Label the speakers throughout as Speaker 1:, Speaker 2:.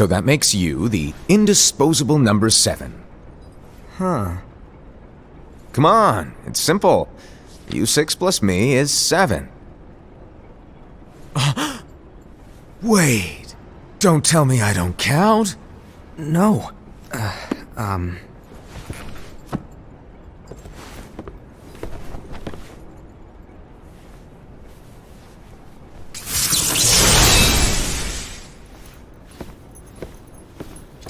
Speaker 1: So that makes you the indisposable number 7.
Speaker 2: Huh.
Speaker 1: Come on, it's simple. You 6 plus me is 7. Wait, don't tell me I don't count.
Speaker 2: No.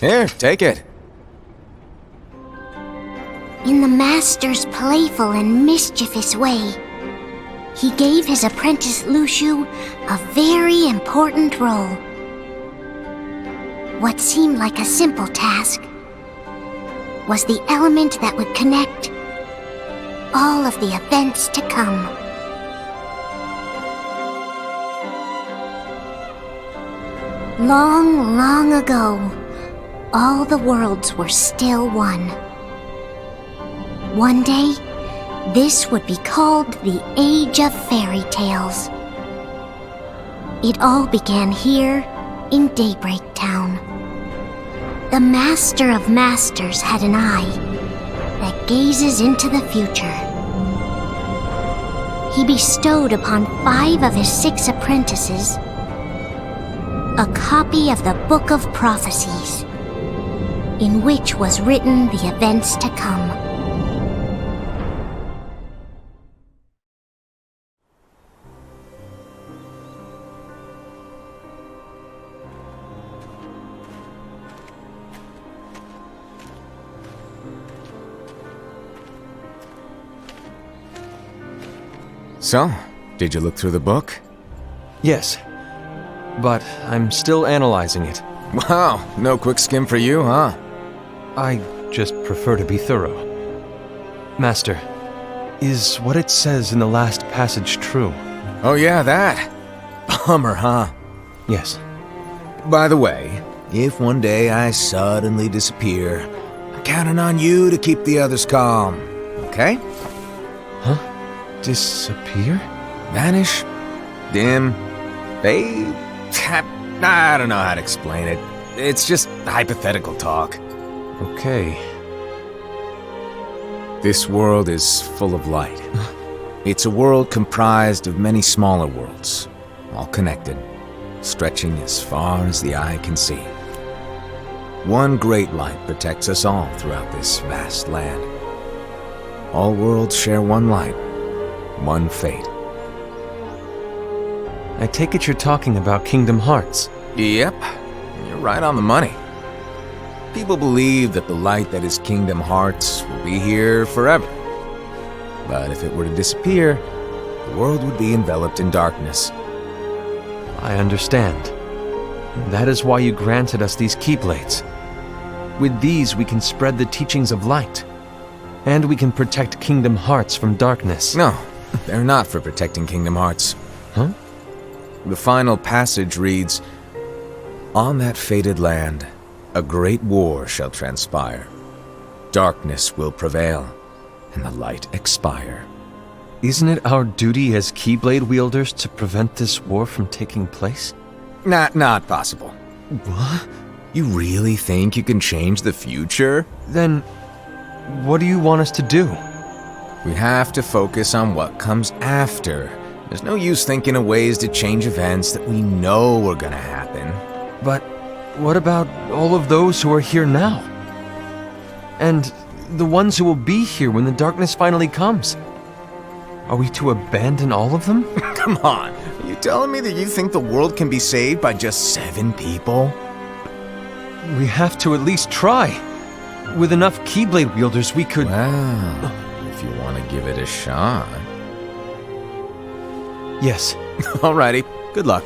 Speaker 1: Here, take it.
Speaker 3: In the Master's playful and mischievous way, he gave his apprentice Luciu a very important role. What seemed like a simple task was the element that would connect all of the events to come. Long, long ago, all the worlds were still one. One day, this would be called the Age of Fairy Tales. It all began here in Daybreak Town. The Master of Masters had an eye that gazes into the future. He bestowed upon 5 of his 6 apprentices a copy of the Book of Prophecies, in which was written the events to come.
Speaker 1: So, did you look through the book?
Speaker 2: Yes. But I'm still analyzing it.
Speaker 1: Wow, no quick skim for you, huh?
Speaker 2: I just prefer to be thorough. Master, is what it says in the last passage true?
Speaker 1: Oh yeah, that. Bummer, huh?
Speaker 2: Yes.
Speaker 1: By the way, if one day I suddenly disappear, I'm counting on you to keep the others calm, okay?
Speaker 2: Huh? Disappear?
Speaker 1: Vanish? Dim? Fade? I don't know how to explain it. It's just hypothetical talk.
Speaker 2: Okay.
Speaker 1: This world is full of light. It's a world comprised of many smaller worlds, all connected, stretching as far as the eye can see. One great light protects us all throughout this vast land. All worlds share one light, one fate.
Speaker 2: I take it you're talking about Kingdom Hearts.
Speaker 1: Yep, you're right on the money. People believe that the light that is Kingdom Hearts will be here forever. But if it were to disappear, the world would be enveloped in darkness.
Speaker 2: I understand. That is why you granted us these Keyblades. With these we can spread the teachings of light. And we can protect Kingdom Hearts from darkness.
Speaker 1: No, they're not for protecting Kingdom Hearts.
Speaker 2: Huh?
Speaker 1: The final passage reads, "On that fated land, a great war shall transpire. Darkness will prevail, and the light expire."
Speaker 2: Isn't it our duty as Keyblade wielders to prevent this war from taking place?
Speaker 1: Not possible.
Speaker 2: What?
Speaker 1: You really think you can change the future?
Speaker 2: Then, what do you want us to do?
Speaker 1: We have to focus on what comes after. There's no use thinking of ways to change events that we know are gonna happen.
Speaker 2: But what about all of those who are here now? And the ones who will be here when the darkness finally comes? Are we to abandon all of them?
Speaker 1: Come on, are you telling me that you think the world can be saved by just 7 people?
Speaker 2: We have to at least try. With enough Keyblade wielders, we could...
Speaker 1: Well, if you want to give it a shot.
Speaker 2: Yes.
Speaker 1: Alrighty, good luck.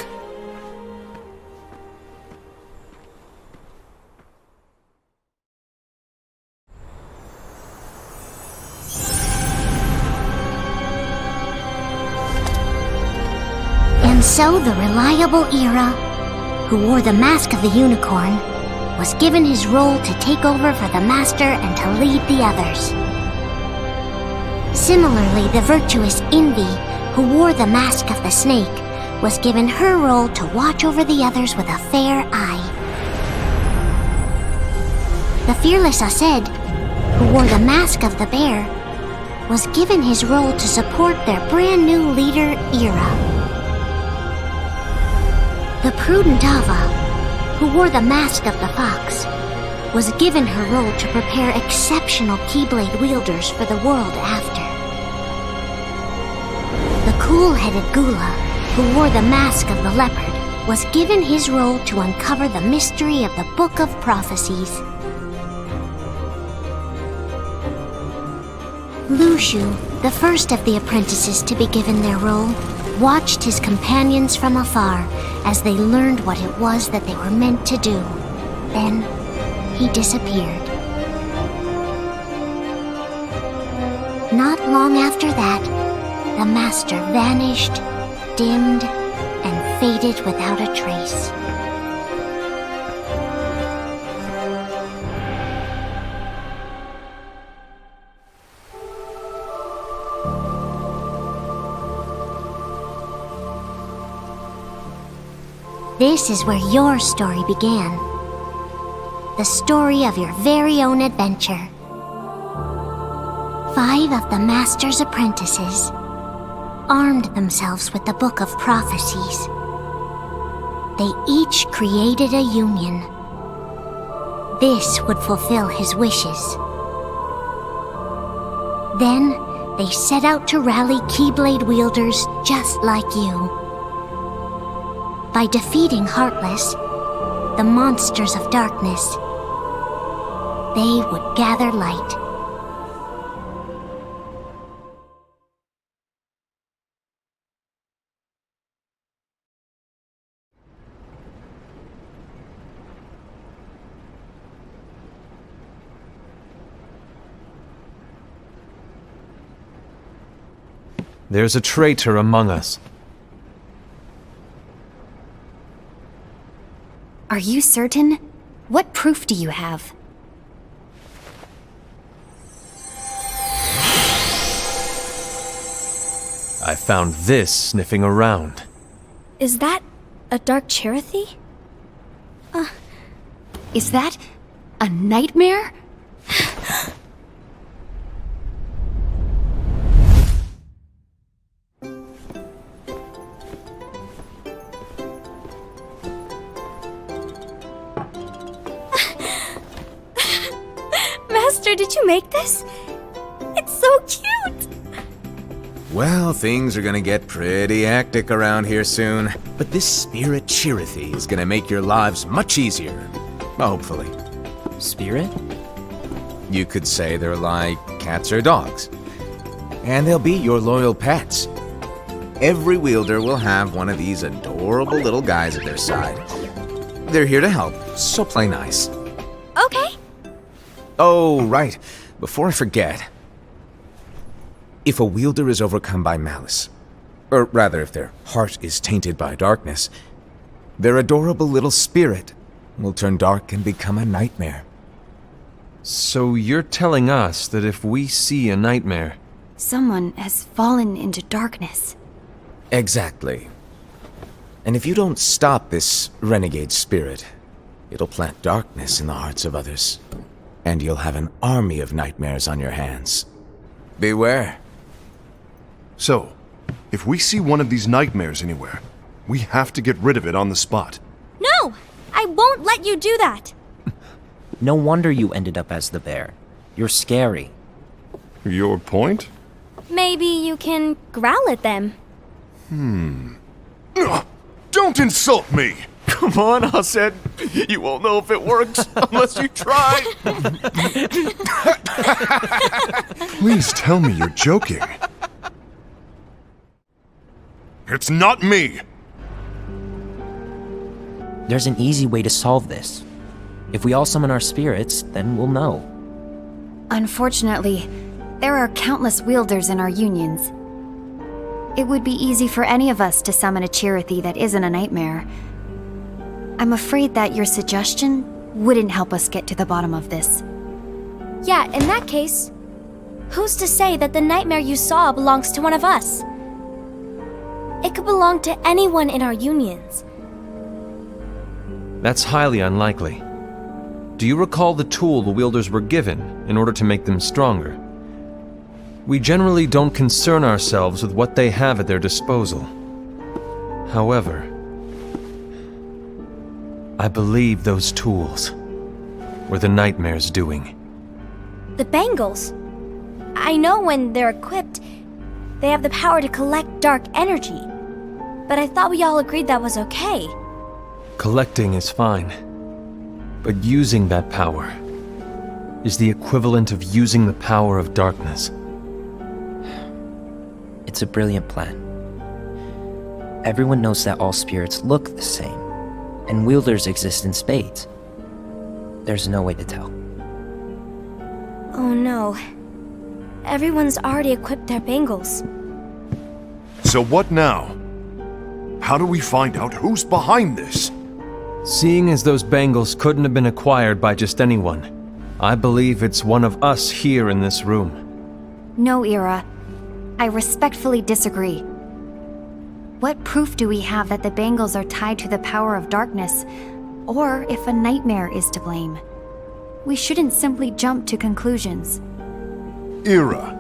Speaker 3: And so the reliable Era, who wore the mask of the unicorn, was given his role to take over for the Master and to lead the others. Similarly, the virtuous Envy, who wore the mask of the snake, was given her role to watch over the others with a fair eye. The fearless Ased, who wore the mask of the bear, was given his role to support their brand new leader, Ira. The prudent Ava, who wore the mask of the fox, was given her role to prepare exceptional Keyblade wielders for the world after. The cool-headed Gula, who wore the mask of the leopard, was given his role to uncover the mystery of the Book of Prophecies. Lushu, the first of the apprentices to be given their role, watched his companions from afar as they learned what it was that they were meant to do. Then, he disappeared. Not long after that, the master vanished, dimmed, and faded without a trace. This is where your story began. The story of your very own adventure. 5 of the Master's apprentices armed themselves with the Book of Prophecies. They each created a union. This would fulfill his wishes. Then, they set out to rally Keyblade wielders just like you. By defeating Heartless, the monsters of darkness, they would gather light.
Speaker 2: There's a traitor among us.
Speaker 4: Are you certain? What proof do you have?
Speaker 2: I found this sniffing around.
Speaker 5: Is that a dark Cherothy?
Speaker 4: Is that a nightmare?
Speaker 5: Master, did you make this? It's so cute!
Speaker 1: Well, things are gonna get pretty hectic around here soon. But this spirit Cherothy is gonna make your lives much easier. Hopefully.
Speaker 6: Spirit?
Speaker 1: You could say they're like cats or dogs. And they'll be your loyal pets. Every wielder will have one of these adorable little guys at their side. They're here to help, so play nice.
Speaker 5: Okay.
Speaker 1: Oh, right. Before I forget. If a wielder is overcome by malice, or rather if their heart is tainted by darkness, their adorable little spirit will turn dark and become a nightmare.
Speaker 2: So you're telling us that if we see a nightmare...
Speaker 4: Someone has fallen into darkness.
Speaker 1: Exactly. And if you don't stop this renegade spirit, it'll plant darkness in the hearts of others. And you'll have an army of nightmares on your hands. Beware.
Speaker 7: So, if we see one of these nightmares anywhere, we have to get rid of it on the spot.
Speaker 5: No! I won't let you do that!
Speaker 6: No wonder you ended up as the bear. You're scary.
Speaker 7: Your point?
Speaker 5: Maybe you can growl at them.
Speaker 7: Don't insult me!
Speaker 2: Come on, Hased. You won't know if it works unless you try.
Speaker 7: Please tell me you're joking. It's not me!
Speaker 6: There's an easy way to solve this. If we all summon our spirits, then we'll know.
Speaker 4: Unfortunately, there are countless wielders in our unions. It would be easy for any of us to summon a Cherothy that isn't a nightmare. I'm afraid that your suggestion wouldn't help us get to the bottom of this.
Speaker 5: Yeah, in that case, who's to say that the nightmare you saw belongs to one of us? It could belong to anyone in our unions.
Speaker 2: That's highly unlikely. Do you recall the tool the wielders were given in order to make them stronger? We generally don't concern ourselves with what they have at their disposal. However, I believe those tools were the Nightmare's doing.
Speaker 5: The bangles. I know when they're equipped, they have the power to collect dark energy. But I thought we all agreed that was okay.
Speaker 2: Collecting is fine, but using that power is the equivalent of using the power of darkness.
Speaker 6: It's a brilliant plan. Everyone knows that all spirits look the same, and wielders exist in spades. There's no way to tell.
Speaker 5: Oh no. Everyone's already equipped their bangles.
Speaker 7: So what now? How do we find out who's behind this?
Speaker 2: Seeing as those bangles couldn't have been acquired by just anyone, I believe it's one of us here in this room.
Speaker 4: No, Ira. I respectfully disagree. What proof do we have that the bangles are tied to the power of darkness, or if a nightmare is to blame? We shouldn't simply jump to conclusions.
Speaker 7: Ira,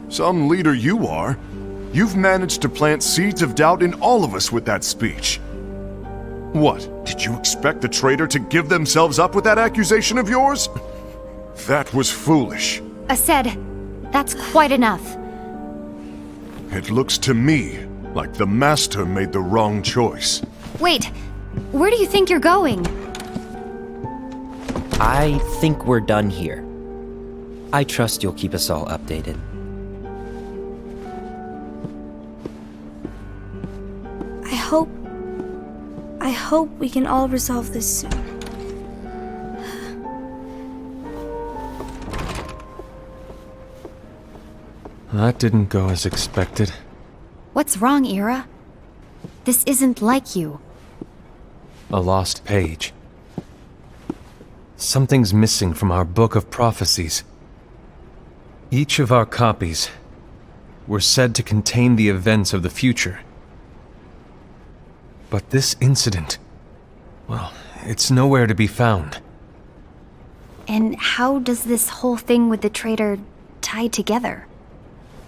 Speaker 7: some leader you are. You've managed to plant seeds of doubt in all of us with that speech. What, did you expect the traitor to give themselves up with that accusation of yours? That was foolish.
Speaker 4: Aced, that's quite enough.
Speaker 7: It looks to me like the Master made the wrong choice.
Speaker 4: Wait, where do you think you're going?
Speaker 6: I think we're done here. I trust you'll keep us all updated.
Speaker 5: I hope we can all resolve this soon.
Speaker 2: That didn't go as expected.
Speaker 4: What's wrong, Ira? This isn't like you.
Speaker 2: A lost page. Something's missing from our book of prophecies. Each of our copies were said to contain the events of the future. But this incident, well, it's nowhere to be found.
Speaker 4: And how does this whole thing with the traitor tie together?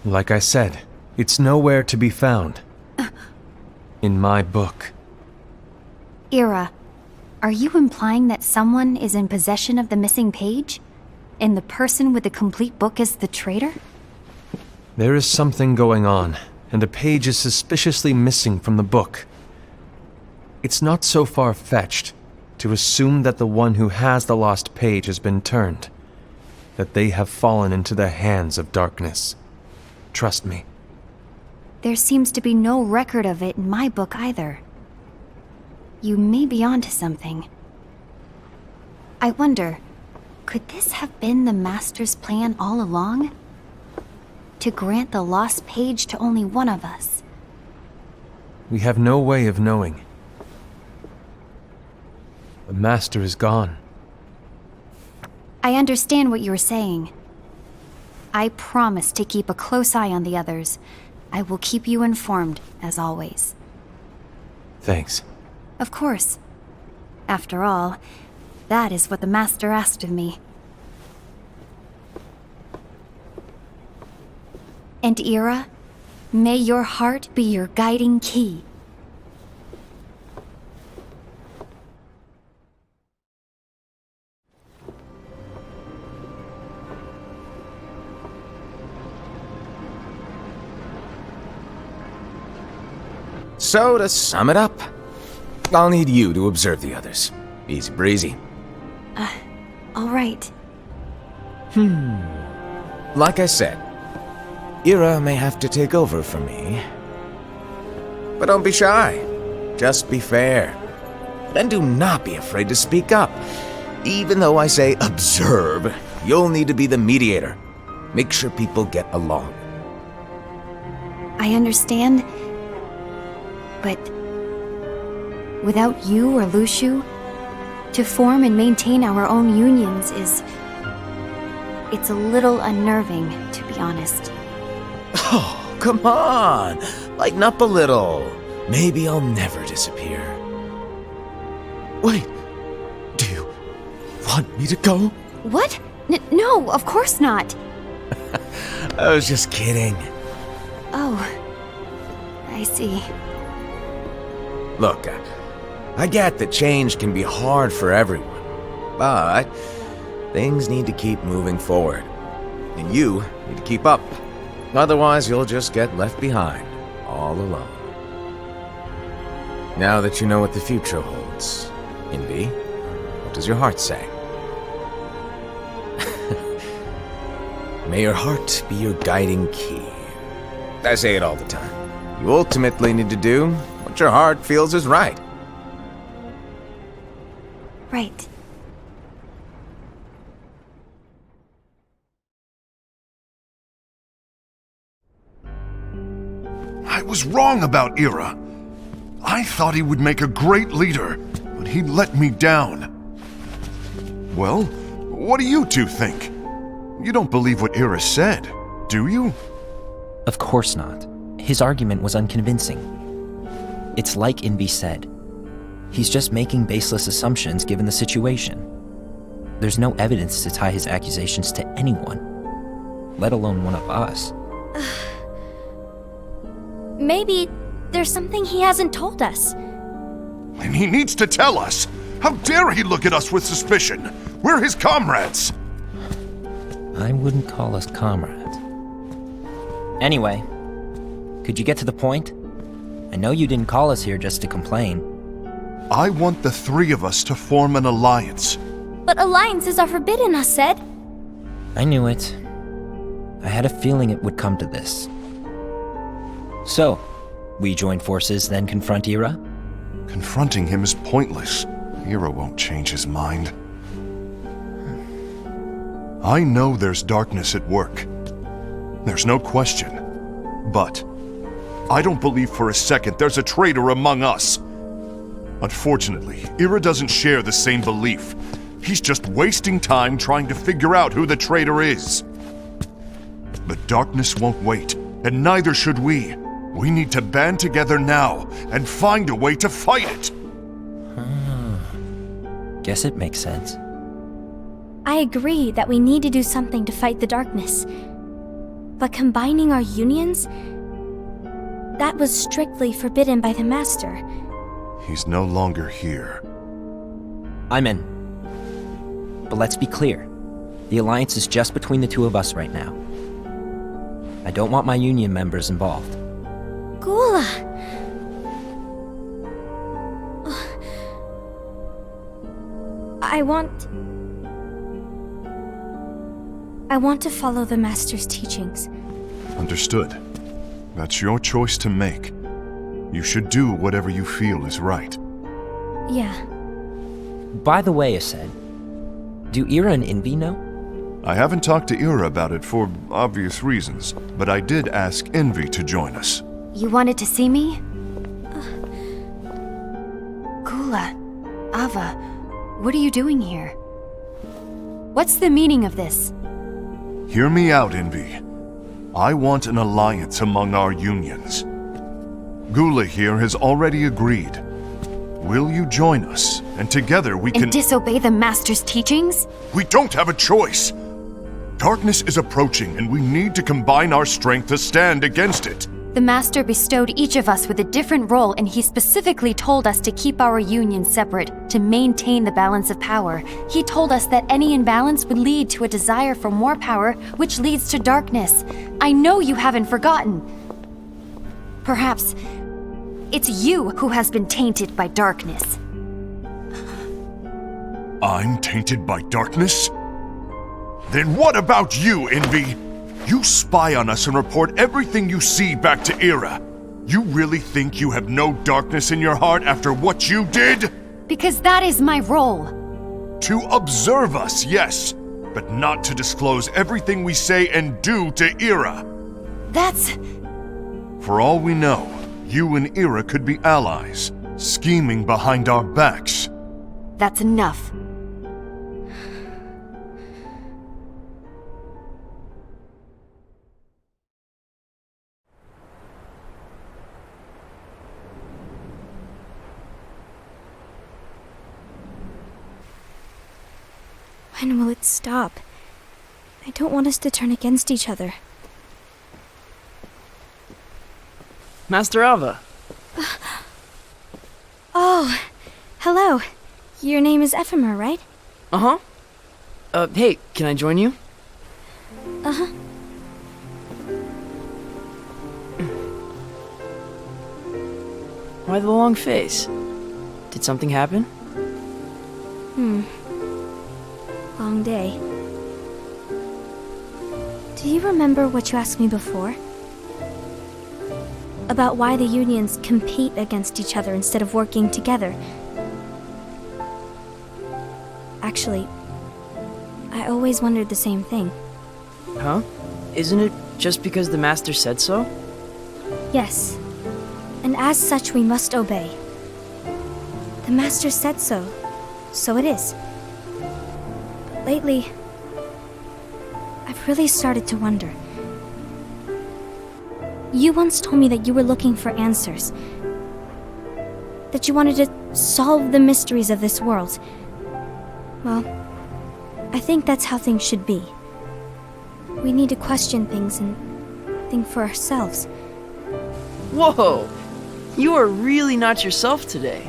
Speaker 2: Like I said, it's nowhere to be found. In my book.
Speaker 4: Ira, are you implying that someone is in possession of the missing page? And the person with the complete book is the traitor?
Speaker 2: There is something going on, and a page is suspiciously missing from the book. It's not so far-fetched to assume that the one who has the lost page has been turned, that they have fallen into the hands of darkness. Trust me.
Speaker 4: There seems to be no record of it in my book either. You may be onto something. I wonder, could this have been the Master's plan all along? To grant the lost page to only one of us?
Speaker 2: We have no way of knowing. The Master is gone.
Speaker 4: I understand what you're saying. I promise to keep a close eye on the others. I will keep you informed, as always.
Speaker 2: Thanks.
Speaker 4: Of course. After all, that is what the Master asked of me. And Ira, may your heart be your guiding key.
Speaker 1: So, to sum it up, I'll need you to observe the others. Easy breezy.
Speaker 4: All right.
Speaker 1: Like I said, Ira may have to take over for me. But don't be shy. Just be fair. And do not be afraid to speak up. Even though I say observe, you'll need to be the mediator. Make sure people get along.
Speaker 4: I understand. But without you or Luciu, to form and maintain our own unions it's a little unnerving, to be honest.
Speaker 1: Oh, come on! Lighten up a little. Maybe I'll never disappear. Wait, do you
Speaker 2: want me to go?
Speaker 4: What? No, of course not.
Speaker 1: I was just kidding.
Speaker 4: Oh, I see.
Speaker 1: Look, I get that change can be hard for everyone, but things need to keep moving forward. And you need to keep up. Otherwise, you'll just get left behind, all alone. Now that you know what the future holds, Envy, what does your heart say? May your heart be your guiding key. I say it all the time. You ultimately need to do what your heart feels is right.
Speaker 4: Right.
Speaker 7: I was wrong about Ira. I thought he would make a great leader, but he let me down. Well, what do you two think? You don't believe what Ira said, do you?
Speaker 6: Of course not. His argument was unconvincing. It's like Envy said. He's just making baseless assumptions given the situation. There's no evidence to tie his accusations to anyone, let alone one of us.
Speaker 5: Maybe there's something he hasn't told us.
Speaker 7: And he needs to tell us. How dare he look at us with suspicion? We're his comrades.
Speaker 6: I wouldn't call us comrades. Anyway, could you get to the point? I know you didn't call us here just to complain.
Speaker 7: I want the three of us to form an alliance.
Speaker 5: But alliances are forbidden, us said.
Speaker 6: I knew it. I had a feeling it would come to this. So, we join forces, then confront Ira?
Speaker 7: Confronting him is pointless. Ira won't change his mind. I know there's darkness at work. There's no question. But I don't believe for a second there's a traitor among us. Unfortunately, Ira doesn't share the same belief. He's just wasting time trying to figure out who the traitor is. But darkness won't wait, and neither should we. We need to band together now and find a way to fight it.
Speaker 6: Guess it makes sense.
Speaker 5: I agree that we need to do something to fight the darkness. But combining our unions? That was strictly forbidden by the Master.
Speaker 7: He's no longer here.
Speaker 6: I'm in. But let's be clear. The alliance is just between the two of us right now. I don't want my union members involved.
Speaker 5: Gula! I want to follow the Master's teachings.
Speaker 7: Understood. That's your choice to make. You should do whatever you feel is right.
Speaker 5: Yeah.
Speaker 6: By the way, Ased, do Ira and Envy know?
Speaker 7: I haven't talked to Ira about it for obvious reasons, but I did ask Envy to join us.
Speaker 4: You wanted to see me? Gula, Ava, what are you doing here? What's the meaning of this?
Speaker 7: Hear me out, Envy. I want an alliance among our unions. Gula here has already agreed. Will you join us? And together we can—
Speaker 4: And disobey the Master's teachings?
Speaker 7: We don't have a choice! Darkness is approaching, and we need to combine our strength to stand against it.
Speaker 4: The Master bestowed each of us with a different role, and he specifically told us to keep our union separate, to maintain the balance of power. He told us that any imbalance would lead to a desire for more power, which leads to darkness. I know you haven't forgotten. Perhaps it's you who has been tainted by darkness.
Speaker 7: I'm tainted by darkness? Then what about you, Envy? You spy on us and report everything you see back to Ira. You really think you have no darkness in your heart after what you did?
Speaker 4: Because that is my role.
Speaker 7: To observe us, yes, but not to disclose everything we say and do to Ira.
Speaker 4: That's...
Speaker 7: For all we know, you and Ira could be allies, scheming behind our backs.
Speaker 4: That's enough.
Speaker 5: When will it stop? I don't want us to turn against each other.
Speaker 8: Master Alva.
Speaker 5: Oh, hello. Your name is Ephemer, right?
Speaker 8: Uh-huh. Hey, can I join you?
Speaker 5: Uh-huh.
Speaker 8: Why the long face? Did something happen?
Speaker 5: Long day. Do you remember what you asked me before? About why the unions compete against each other instead of working together. Actually, I always wondered the same thing.
Speaker 8: Huh? Isn't it just because the Master said so?
Speaker 5: Yes, and as such we must obey. The Master said so, so it is. But lately, I've really started to wonder. You once told me that you were looking for answers. That you wanted to solve the mysteries of this world. Well, I think that's how things should be. We need to question things and think for ourselves.
Speaker 8: Whoa! You are really not yourself today.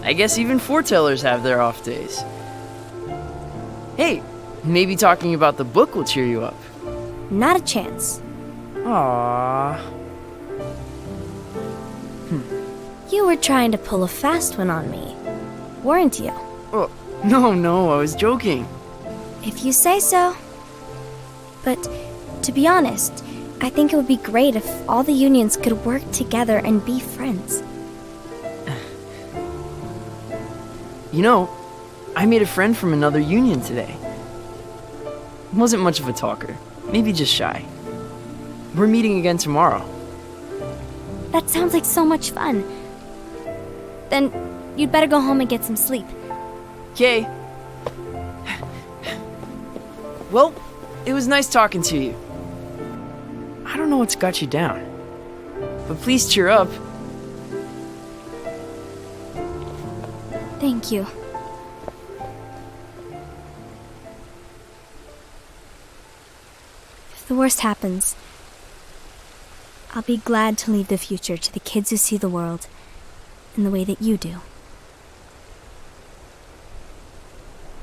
Speaker 8: I guess even foretellers have their off days. Hey, maybe talking about the book will cheer you up.
Speaker 5: Not a chance.
Speaker 8: Aww.
Speaker 5: You were trying to pull a fast one on me, weren't you?
Speaker 8: Oh, no, I was joking.
Speaker 5: If you say so. But, to be honest, I think it would be great if all the unions could work together and be friends.
Speaker 8: You know, I made a friend from another union today. Wasn't much of a talker, maybe just shy. We're meeting again tomorrow.
Speaker 5: That sounds like so much fun. Then, you'd better go home and get some sleep.
Speaker 8: Okay. Well, it was nice talking to you. I don't know what's got you down, but please cheer up.
Speaker 5: Thank you. If the worst happens, I'll be glad to leave the future to the kids who see the world in the way that you do.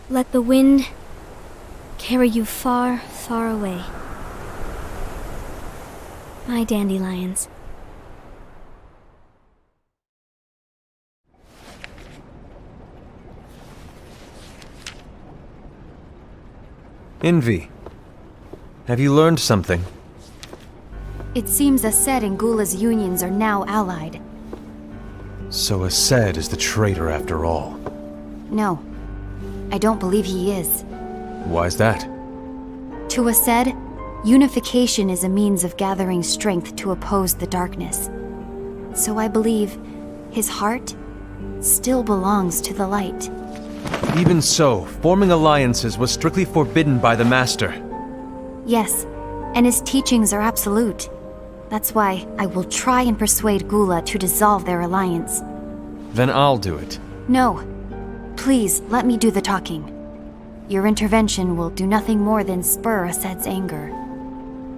Speaker 5: Let the wind carry you far, far away. My dandelions.
Speaker 2: Envy, have you learned something?
Speaker 4: It seems Ased and Gula's unions are now allied.
Speaker 2: So Ased is the traitor after all.
Speaker 4: No, I don't believe he is.
Speaker 2: Why's that?
Speaker 4: To Ased, unification is a means of gathering strength to oppose the darkness. So I believe his heart still belongs to the light.
Speaker 2: Even so, forming alliances was strictly forbidden by the Master.
Speaker 4: Yes, and his teachings are absolute. That's why I will try and persuade Gula to dissolve their alliance.
Speaker 2: Then I'll do it.
Speaker 4: No. Please, let me do the talking. Your intervention will do nothing more than spur Ased's anger.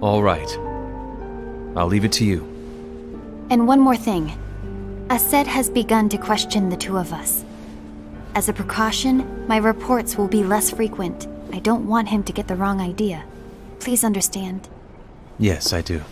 Speaker 2: All right. I'll leave it to you.
Speaker 4: And one more thing. Ased has begun to question the two of us. As a precaution, my reports will be less frequent. I don't want him to get the wrong idea. Please understand.
Speaker 2: Yes, I do.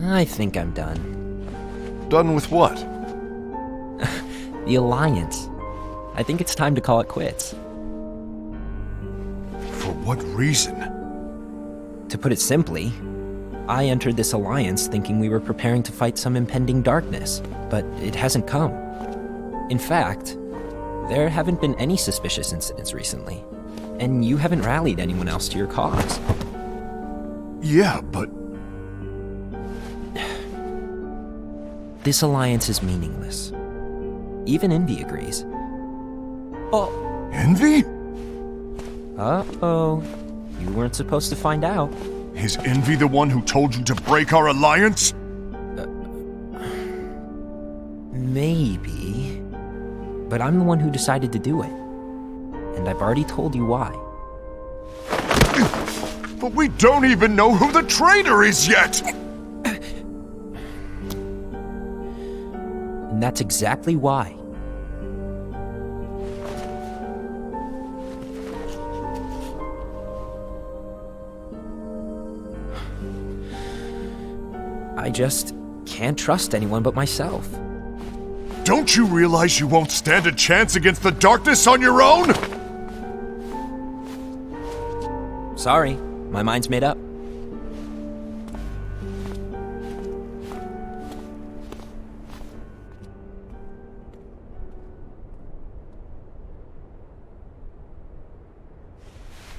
Speaker 6: I think I'm done.
Speaker 7: Done with what?
Speaker 6: The Alliance. I think it's time to call it quits.
Speaker 7: For what reason?
Speaker 6: To put it simply, I entered this alliance thinking we were preparing to fight some impending darkness, but it hasn't come. In fact, there haven't been any suspicious incidents recently, and you haven't rallied anyone else to your cause.
Speaker 7: Yeah, but
Speaker 6: This alliance is meaningless. Even Envy agrees. Oh.
Speaker 7: Envy?
Speaker 6: Uh-oh. You weren't supposed to find out.
Speaker 7: Is Envy the one who told you to break our alliance?
Speaker 6: Maybe. But I'm the one who decided to do it. And I've already told you why.
Speaker 7: But we don't even know who the traitor is yet!
Speaker 6: And that's exactly why. I just can't trust anyone but myself.
Speaker 7: Don't you realize you won't stand a chance against the darkness on your own?
Speaker 6: Sorry, my mind's made up.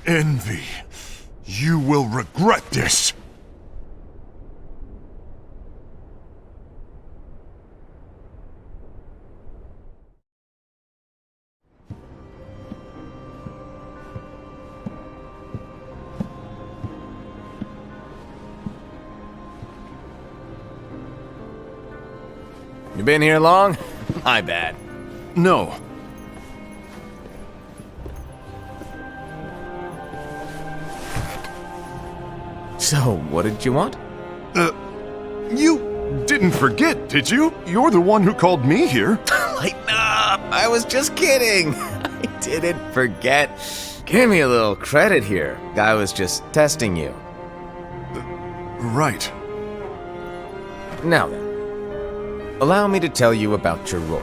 Speaker 7: Envy, you will regret this.
Speaker 1: You been here long? My bad.
Speaker 7: No.
Speaker 1: So, what did you want?
Speaker 7: You didn't forget, did you? You're the one who called me here.
Speaker 1: Lighten up! I was just kidding. I didn't forget. Give me a little credit here. I was just testing you.
Speaker 7: Right.
Speaker 1: Now then, allow me to tell you about your role.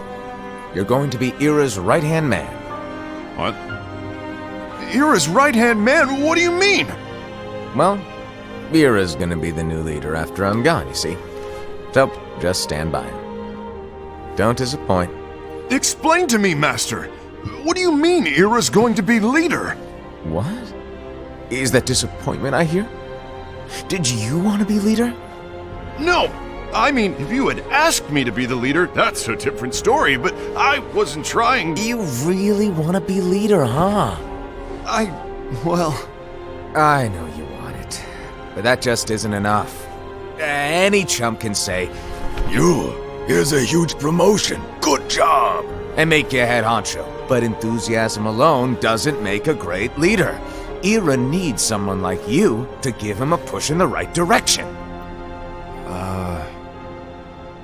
Speaker 1: You're going to be Ira's right-hand man.
Speaker 7: What? Ira's right-hand man? What do you mean?
Speaker 1: Well, Ira's gonna be the new leader after I'm gone, you see. So, just stand by him. Don't disappoint.
Speaker 7: Explain to me, Master. What do you mean Ira's going to be leader?
Speaker 1: What? Is that disappointment I hear? Did you want to be leader?
Speaker 7: No! I mean, if you had asked me to be the leader, that's a different story, but I wasn't trying.
Speaker 1: You really want to be leader, huh?
Speaker 7: Well...
Speaker 1: I know you want it, but that just isn't enough. Any chump can say, here's a huge promotion, good job, and make you head honcho. But enthusiasm alone doesn't make a great leader. Ira needs someone like you to give him a push in the right direction.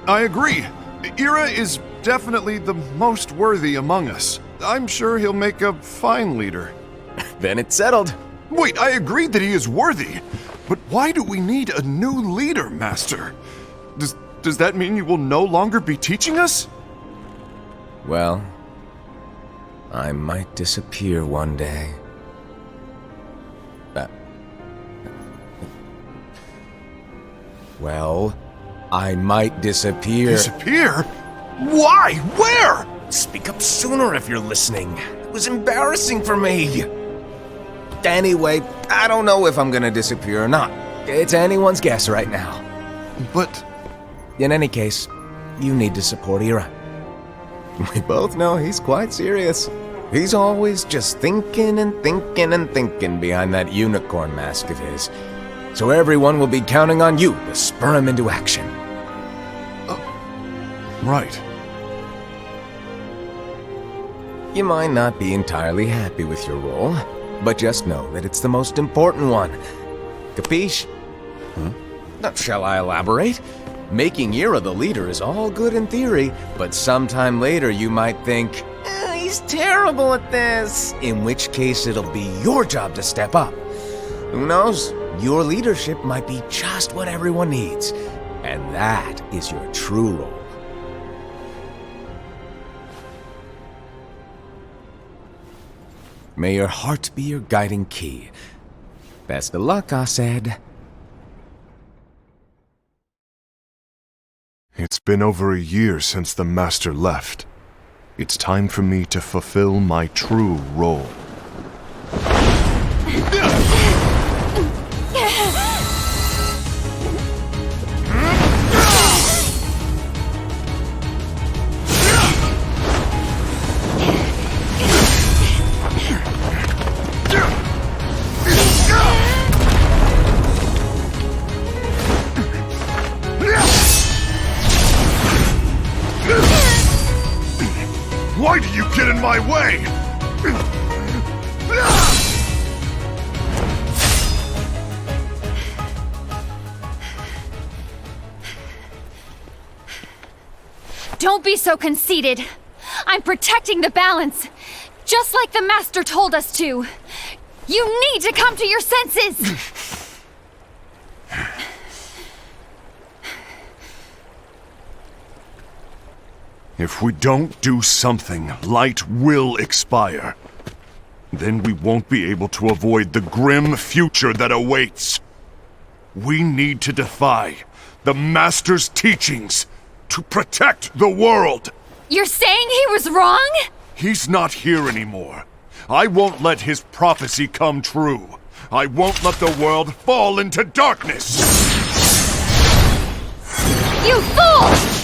Speaker 7: I agree. Ira is definitely the most worthy among us. I'm sure he'll make a fine leader.
Speaker 1: Then it's settled.
Speaker 7: Wait, I agreed that he is worthy. But why do we need a new leader, Master? Does that mean you will no longer be teaching us?
Speaker 1: Well, I might disappear one day. Well, I might disappear.
Speaker 7: Disappear? Why? Where?
Speaker 1: Speak up sooner if you're listening. It was embarrassing for me. Anyway, I don't know if I'm gonna disappear or not. It's anyone's guess right now.
Speaker 7: But...
Speaker 1: In any case, you need to support Ira. We both know he's quite serious. He's always just thinking and thinking and thinking behind that unicorn mask of his. So everyone will be counting on you to spur him into action.
Speaker 7: Right.
Speaker 1: You might not be entirely happy with your role, but just know that it's the most important one. Capiche? Now, shall I elaborate? Making Ira the leader is all good in theory, but sometime later you might think, he's terrible at this, in which case it'll be your job to step up. Who knows? Your leadership might be just what everyone needs, and that is your true role. May your heart be your guiding key. Best of luck, I said.
Speaker 7: It's been over a year since the Master left. It's time for me to fulfill my true role. you get in my way!
Speaker 4: Don't be so conceited. I'm protecting the balance, just like the Master told us to. You need to come to your senses!
Speaker 7: If we don't do something, light will expire. Then we won't be able to avoid the grim future that awaits. We need to defy the Master's teachings to protect the world.
Speaker 4: You're saying he was wrong?
Speaker 7: He's not here anymore. I won't let his prophecy come true. I won't let the world fall into darkness.
Speaker 4: You fool!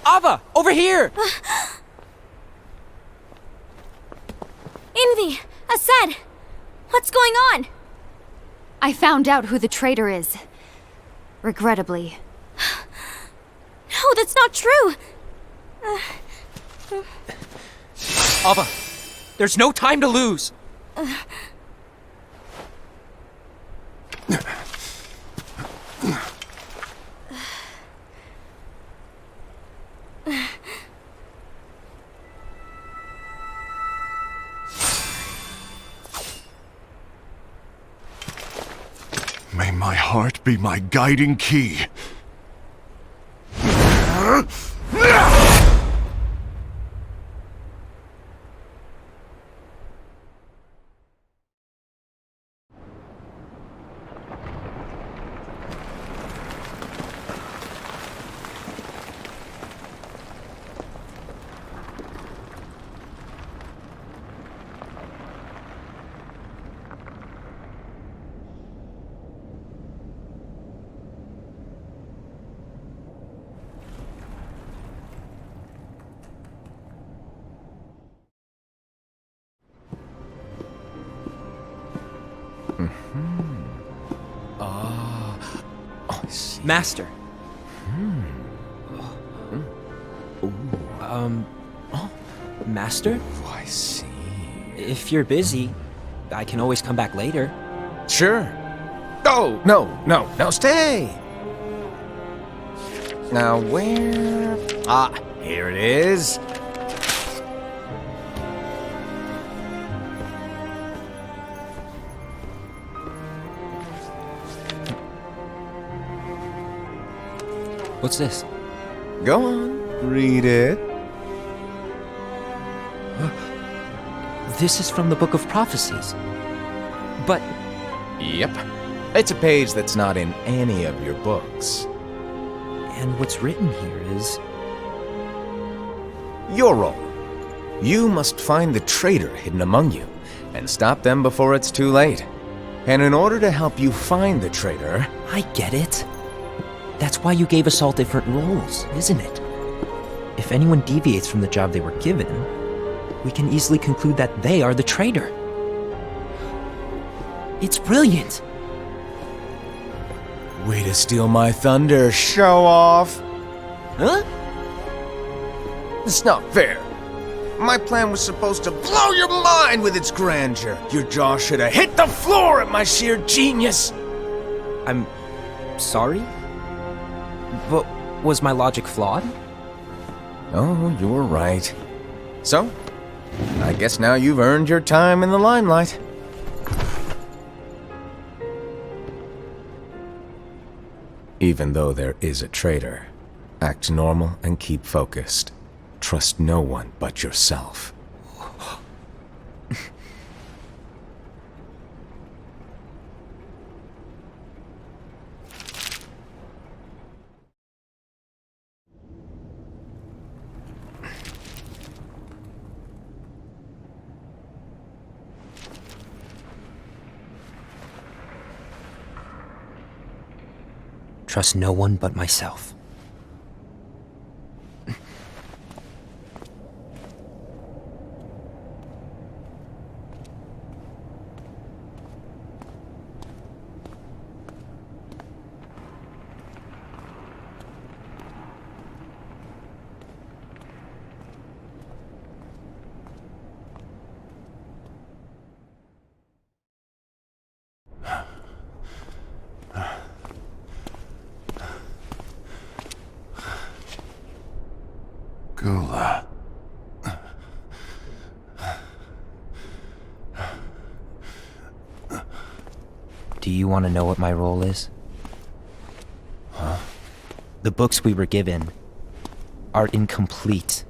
Speaker 9: Ava, over here!
Speaker 5: Envy! Asad! What's going on?
Speaker 4: I found out who the traitor is. Regrettably.
Speaker 5: No, that's not true!
Speaker 9: Ava, there's no time to lose!
Speaker 7: May my heart be my guiding key.
Speaker 9: Master. Master?
Speaker 1: Oh, I see.
Speaker 9: If you're busy, I can always come back later.
Speaker 1: Sure. Oh, no, stay! Now where... Ah, here it is.
Speaker 9: What's this?
Speaker 1: Go on, read it.
Speaker 9: This is from the Book of Prophecies. But
Speaker 1: Yep. It's a page that's not in any of your books.
Speaker 9: and what's written here is...
Speaker 1: Your role. You must find the traitor hidden among you, and stop them before it's too late. And in order to help you find the traitor...
Speaker 6: I get it. That's why you gave us all different roles, isn't it? If anyone deviates from the job they were given, we can easily conclude that they are the traitor. It's brilliant.
Speaker 1: Way to steal my thunder, show off!
Speaker 9: Huh?
Speaker 1: It's not fair. My plan was supposed to blow your mind with its grandeur. Your jaw should have hit the floor at my sheer genius.
Speaker 6: I'm sorry? But was my logic flawed?
Speaker 1: Oh, you're right. So, I guess now you've earned your time in the limelight. Even though there is a traitor, act normal and keep focused. Trust no one but yourself.
Speaker 6: trust no one but myself.
Speaker 7: Gula.
Speaker 6: Do you want to know what my role is?
Speaker 7: Huh?
Speaker 6: The books we were given are incomplete.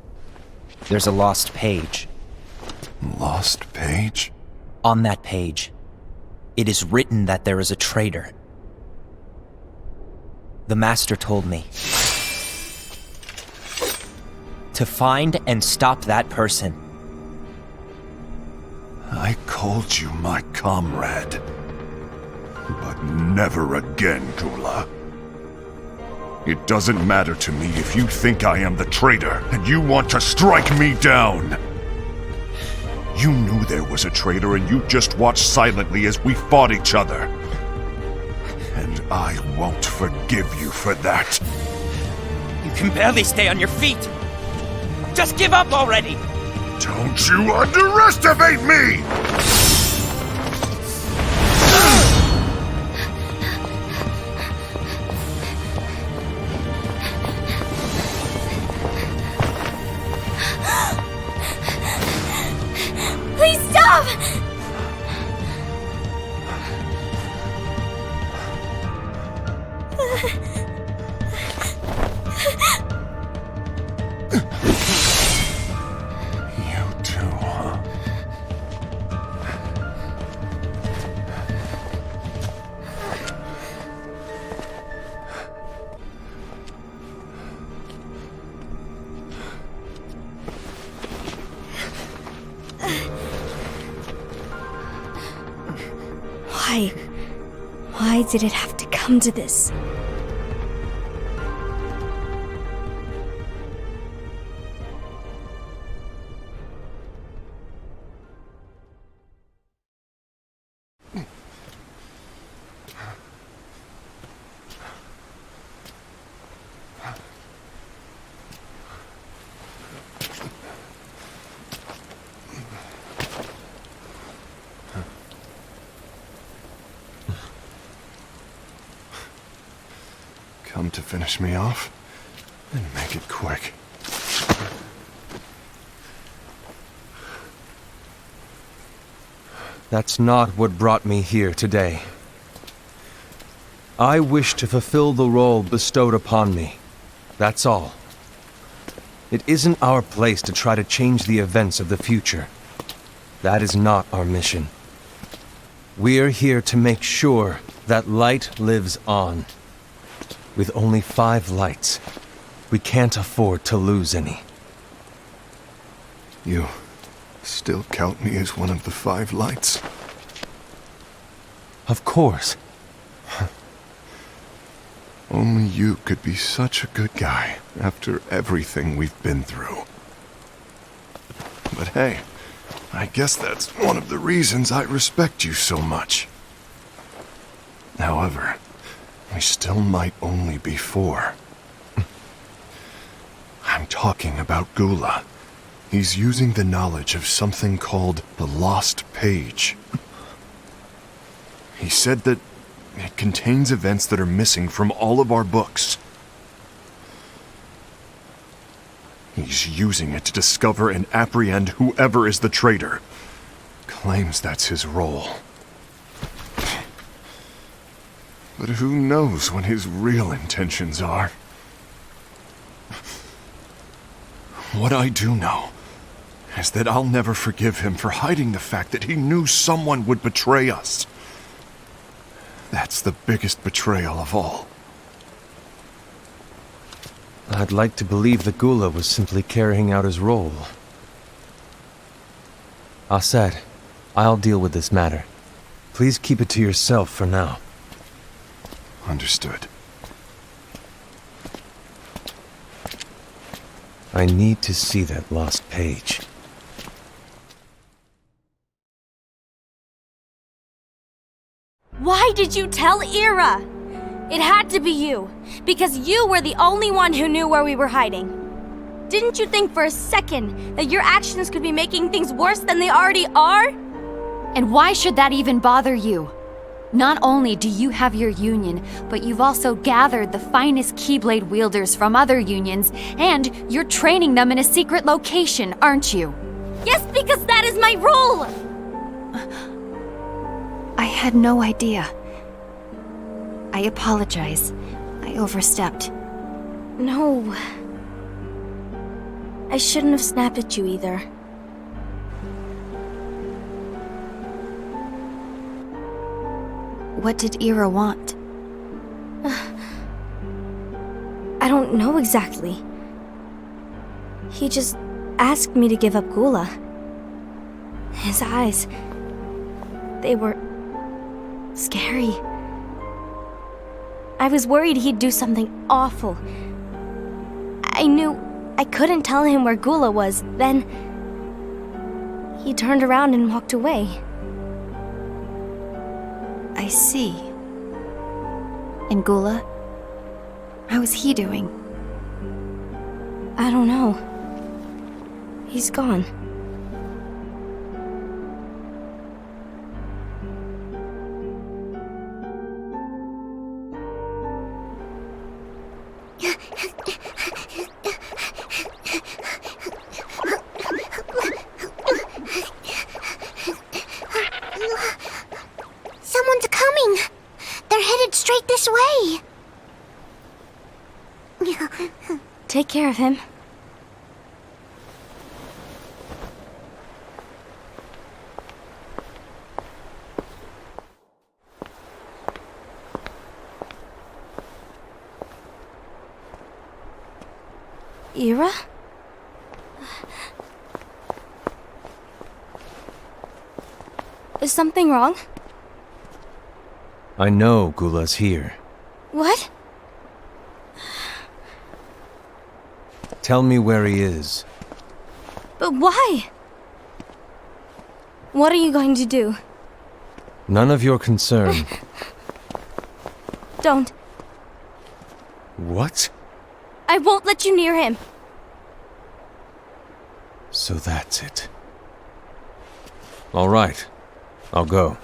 Speaker 6: There's a lost page.
Speaker 7: Lost page?
Speaker 6: On that page, it is written that there is a traitor. The Master told me to find and stop that person.
Speaker 7: I called you my comrade. But never again, Gula. It doesn't matter to me if you think I am the traitor and you want to strike me down. You knew there was a traitor and you just watched silently as we fought each other. And I won't forgive you for that.
Speaker 9: You can barely stay on your feet. Just give up already!
Speaker 7: Don't you underestimate me!
Speaker 5: Please stop!
Speaker 7: You too, huh?
Speaker 5: Why did it have to come to this?
Speaker 7: Come to finish me off? Then make it quick.
Speaker 2: That's not what brought me here today. I wish to fulfill the role bestowed upon me. That's all. It isn't our place to try to change the events of the future. That is not our mission. We're here to make sure that light lives on. With only 5 lights, we can't afford to lose any.
Speaker 7: You still count me as one of the 5 lights?
Speaker 2: Of course.
Speaker 7: Only you could be such a good guy after everything we've been through. But hey, I guess that's one of the reasons I respect you so much. However, we still might only be 4. I'm talking about Gula. He's using the knowledge of something called the Lost Page. He said that it contains events that are missing from all of our books. He's using it to discover and apprehend whoever is the traitor. Claims that's his role. But who knows what his real intentions are? What I do know is that I'll never forgive him for hiding the fact that he knew someone would betray us. That's the biggest betrayal of all.
Speaker 2: I'd like to believe that Gula was simply carrying out his role. Aset, I'll deal with this matter. Please keep it to yourself for now.
Speaker 7: Understood.
Speaker 2: I need to see that lost page.
Speaker 5: Why did you tell Ira? It had to be you, because you were the only one who knew where we were hiding. Didn't you think for a second that your actions could be making things worse than they already are?
Speaker 4: And why should that even bother you? Not only do you have your union, but you've also gathered the finest Keyblade wielders from other unions, and you're training them in a secret location, aren't you?
Speaker 5: Yes, because that is my role!
Speaker 4: I had no idea. I apologize. I overstepped.
Speaker 5: No. I shouldn't have snapped at you either.
Speaker 4: What did Ira want?
Speaker 5: I don't know exactly. He just asked me to give up Gula. His eyes, they were scary. I was worried he'd do something awful. I knew I couldn't tell him where Gula was. Then he turned around and walked away.
Speaker 4: I see. And Gula? How is he doing?
Speaker 5: I don't know. He's gone.
Speaker 3: Someone's coming! They're headed straight this way!
Speaker 5: Take care of him. Ira? Is something wrong?
Speaker 2: I know Gula's here.
Speaker 5: What?
Speaker 2: Tell me where he is.
Speaker 5: But why? What are you going to do?
Speaker 2: None of your concern.
Speaker 5: Don't.
Speaker 2: What?
Speaker 5: I won't let you near him.
Speaker 2: So that's it. All right. I'll go.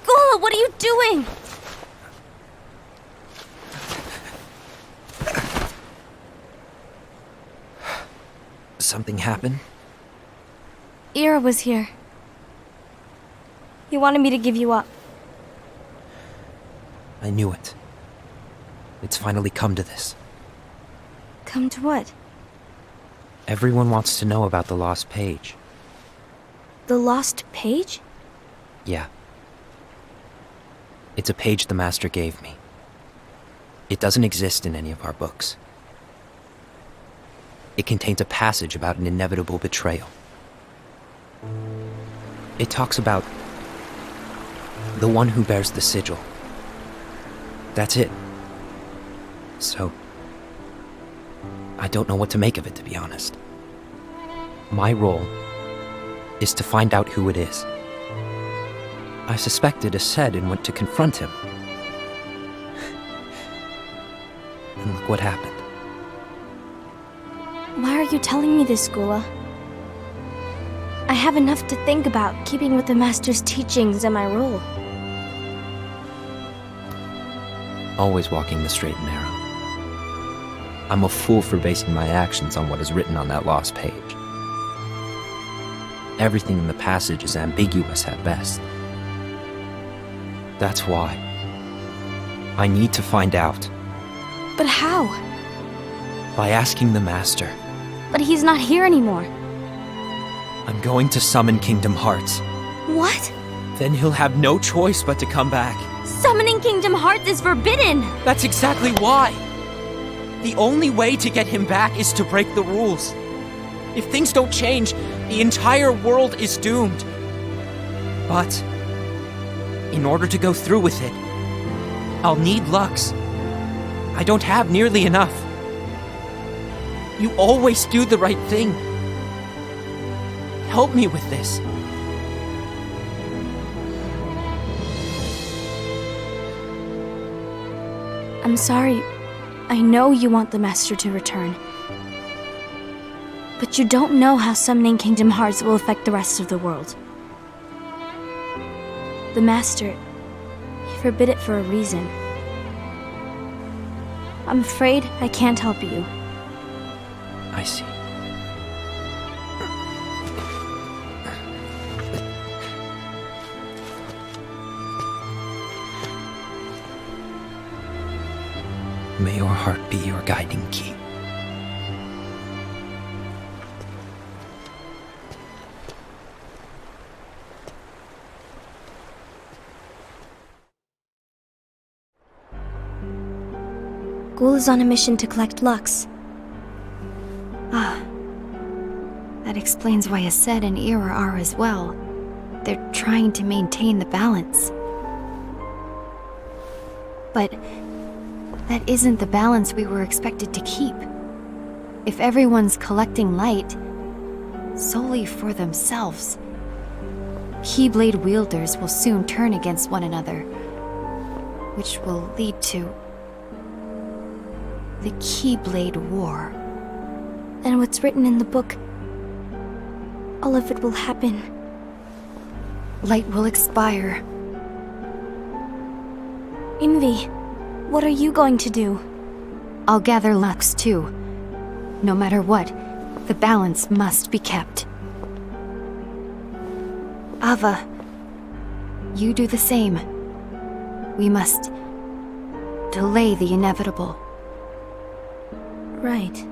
Speaker 5: Gula, what are you doing?
Speaker 6: Something happened?
Speaker 5: Ira was here. He wanted me to give you up.
Speaker 6: I knew it. It's finally come to this.
Speaker 5: Come to what?
Speaker 6: Everyone wants to know about the lost page.
Speaker 5: The lost page?
Speaker 6: Yeah. It's a page the Master gave me. It doesn't exist in any of our books. It contains a passage about an inevitable betrayal. It talks about the one who bears the sigil. That's it. So, I don't know what to make of it, to be honest. My role is to find out who it is. I suspected Ased and went to confront him. And look what happened.
Speaker 5: Why are you telling me this, Gula? I have enough to think about, keeping with the Master's teachings and my role.
Speaker 6: Always walking the straight and narrow. I'm a fool for basing my actions on what is written on that lost page. Everything in the passage is ambiguous at best. That's why I need to find out.
Speaker 5: But how?
Speaker 6: By asking the Master.
Speaker 5: But he's not here anymore.
Speaker 6: I'm going to summon Kingdom Hearts.
Speaker 5: What?
Speaker 6: Then he'll have no choice but to come back.
Speaker 5: Summoning Kingdom Hearts is forbidden!
Speaker 6: That's exactly why! The only way to get him back is to break the rules. If things don't change, the entire world is doomed.
Speaker 9: But in order to go through with it, I'll need Lux. I don't have nearly enough. You always do the right thing. Help me with this.
Speaker 5: I'm sorry. I know you want the Master to return. But you don't know how summoning Kingdom Hearts will affect the rest of the world. The Master, he forbid it for a reason. I'm afraid I can't help you.
Speaker 6: I see. May your heart be your guiding key.
Speaker 5: Ghoul is on a mission to collect Lux.
Speaker 4: That explains why Aced and Ira are as well. They're trying to maintain the balance. But that isn't the balance we were expected to keep. If everyone's collecting light solely for themselves, Keyblade wielders will soon turn against one another, which will lead to the Keyblade War.
Speaker 5: And what's written in the book, all of it will happen.
Speaker 4: Light will expire.
Speaker 5: Envy, what are you going to do?
Speaker 4: I'll gather Lux too. No matter what, the balance must be kept. Ava, you do the same. We must delay the inevitable.
Speaker 5: Right.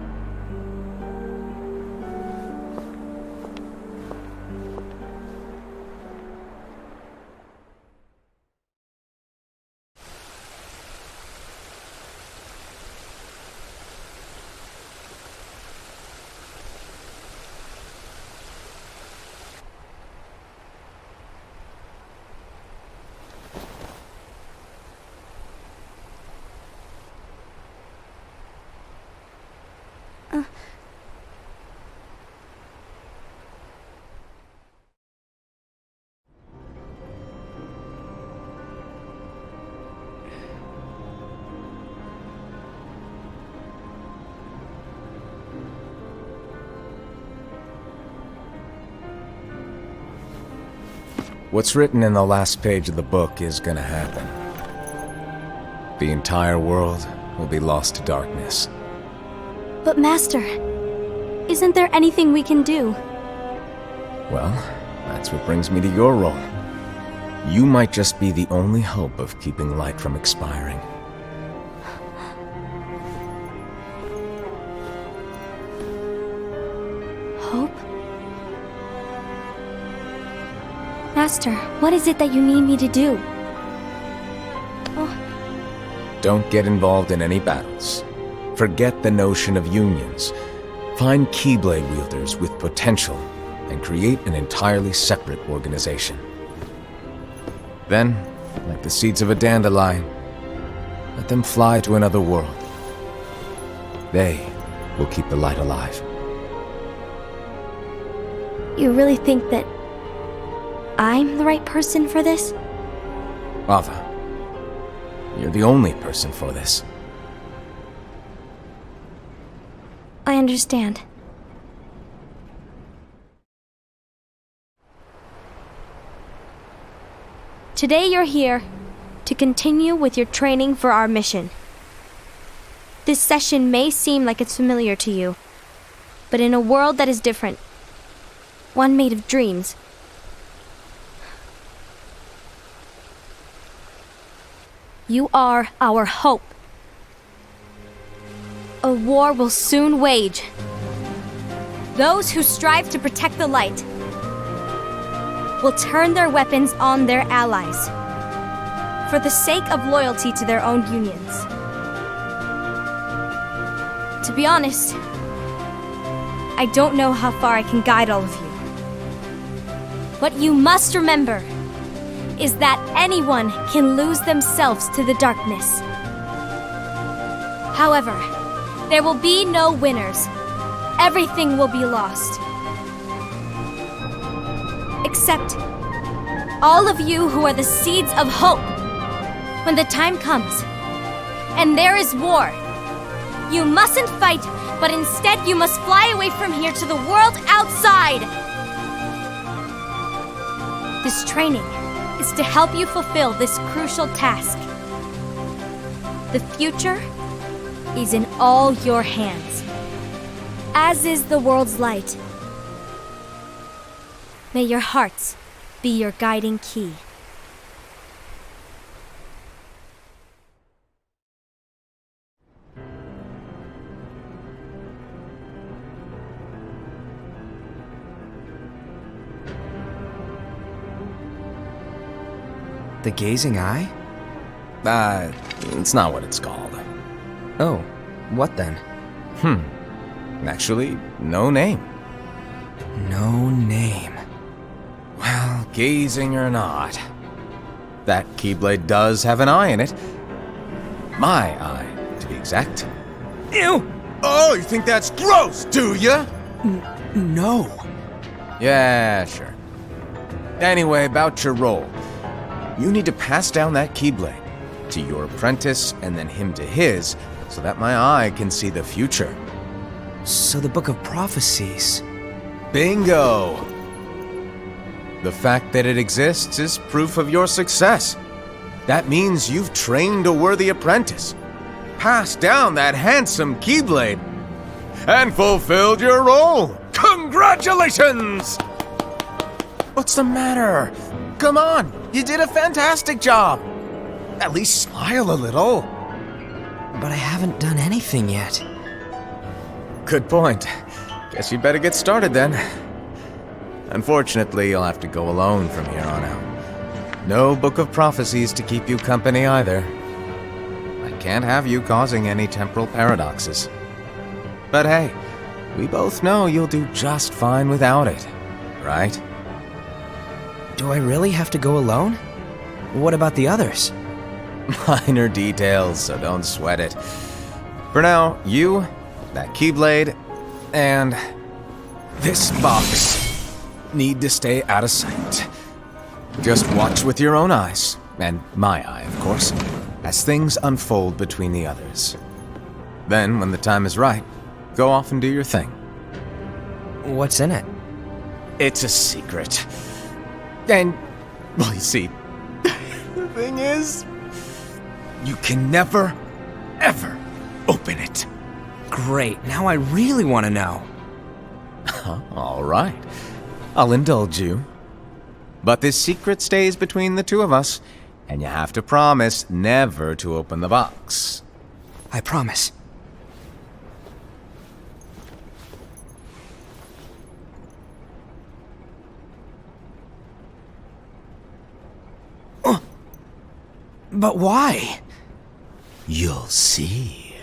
Speaker 1: What's written in the last page of the book is gonna happen. The entire world will be lost to darkness.
Speaker 5: But Master, isn't there anything we can do?
Speaker 1: Well, that's what brings me to your role. You might just be the only hope of keeping light from expiring.
Speaker 5: Hope? Master, what is it that you need me to do?
Speaker 1: Don't get involved in any battles. Forget the notion of unions. Find Keyblade wielders with potential and create an entirely separate organization. Then, like the seeds of a dandelion, let them fly to another world. They will keep the light alive.
Speaker 5: You really think that I'm the right person for this?
Speaker 1: Ava, you're the only person for this.
Speaker 5: I understand. Today you're here to continue with your training for our mission. This session may seem like it's familiar to you, but in a world that is different, one made of dreams, you are our hope. A war will soon wage. Those who strive to protect the light will turn their weapons on their allies for the sake of loyalty to their own unions. To be honest, I don't know how far I can guide all of you. But you must remember, is that anyone can lose themselves to the darkness. However, there will be no winners. Everything will be lost. Except all of you who are the seeds of hope. When the time comes, and there is war, you mustn't fight, but instead you must fly away from here to the world outside. This training is to help you fulfill this crucial task. The future is in all your hands, as is the world's light. May your hearts be your guiding key.
Speaker 10: The gazing eye?
Speaker 1: It's not what it's called.
Speaker 10: Oh, what then?
Speaker 1: Actually, no name.
Speaker 10: No name.
Speaker 1: Well, gazing or not, that Keyblade does have an eye in it. My eye, to be exact.
Speaker 10: Ew!
Speaker 1: Oh, you think that's gross, do ya?
Speaker 10: No.
Speaker 1: Yeah, sure. Anyway, about your role. You need to pass down that Keyblade to your apprentice and then him to his, so that my eye can see the future.
Speaker 10: So the Book of Prophecies.
Speaker 1: Bingo! The fact that it exists is proof of your success. That means you've trained a worthy apprentice, passed down that handsome Keyblade, and fulfilled your role. Congratulations! What's the matter? Come on, you did a fantastic job. At least smile a little.
Speaker 10: But I haven't done anything yet.
Speaker 1: Good point. Guess you better get started then. Unfortunately, you'll have to go alone from here on out. No Book of Prophecies to keep you company either. I can't have you causing any temporal paradoxes. But hey, we both know you'll do just fine without it, right?
Speaker 10: Do I really have to go alone? What about the others?
Speaker 1: Minor details, so don't sweat it. For now, you, that Keyblade, and this box need to stay out of sight. Just watch with your own eyes, and my eye, of course, as things unfold between the others. Then, when the time is right, go off and do your thing.
Speaker 10: What's in it?
Speaker 1: It's a secret. And, well, you see, the thing is, you can never, ever open it.
Speaker 10: Great, now I really want to know.
Speaker 1: All right, I'll indulge you. But this secret stays between the two of us, and you have to promise never to open the box.
Speaker 10: I promise. But why?
Speaker 1: You'll see.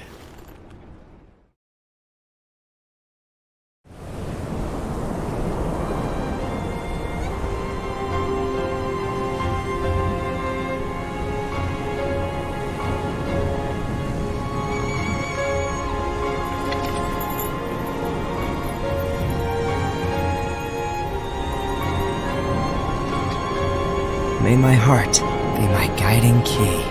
Speaker 10: May my heart be my guiding key.